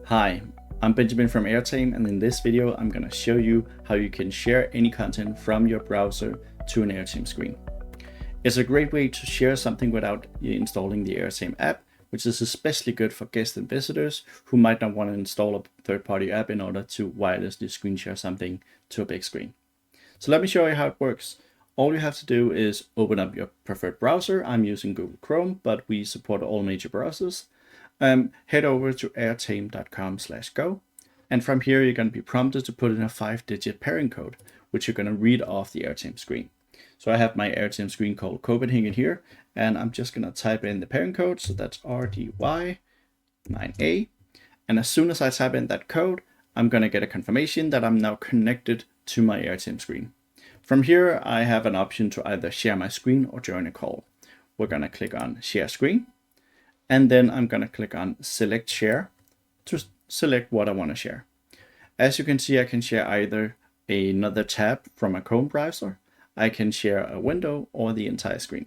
Hi, I'm Benjamin from Airtame, and in this video I'm going to show you how you can share any content from your browser to an Airtame screen. It's a great way to share something without installing the Airtame app, which is especially good for guests and visitors who might not want to install a third-party app in order to wirelessly screen share something to a big screen. So let me show you how it works. All you have to do is open up your preferred browser. I'm using Google Chrome, but we support all major browsers. Head over to airtame.com/go, and from here you're going to be prompted to put in a 5-digit pairing code, which you're going to read off the Airtame screen. So I have my Airtame screen called Copenhagen here, and I'm just going to type in the pairing code. So that's RDY9A, and as soon as I type in that code, I'm going to get a confirmation that I'm now connected to my Airtame screen. From here, I have an option to either share my screen or join a call. We're going to click on Share Screen. And then I'm going to click on Select Share to select what I want to share. As you can see, I can share either another tab from a Chrome browser, I can share a window, or the entire screen.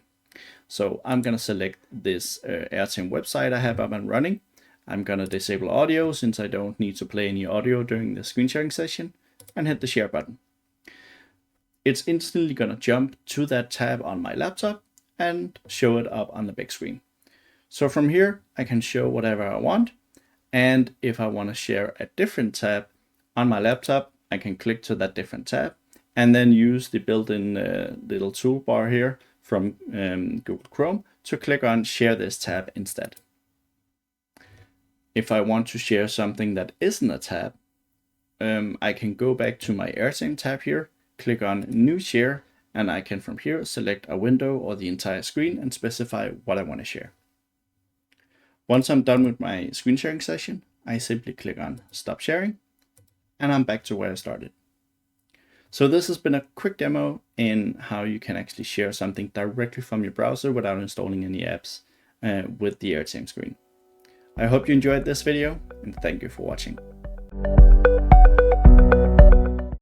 So I'm going to select this Airtame website I have up and running. I'm going to disable audio since I don't need to play any audio during the screen sharing session, and hit the share button. It's instantly going to jump to that tab on my laptop and show it up on the big screen. So from here, I can show whatever I want. And if I want to share a different tab on my laptop, I can click to that different tab and then use the built-in little toolbar here from Google Chrome to click on Share this tab instead. If I want to share something that isn't a tab, I can go back to my Airtame tab here, click on New Share, and I can from here select a window or the entire screen and specify what I want to share. Once I'm done with my screen sharing session, I simply click on Stop Sharing, and I'm back to where I started. So this has been a quick demo in how you can actually share something directly from your browser without installing any apps with the Airtame screen. I hope you enjoyed this video, and thank you for watching.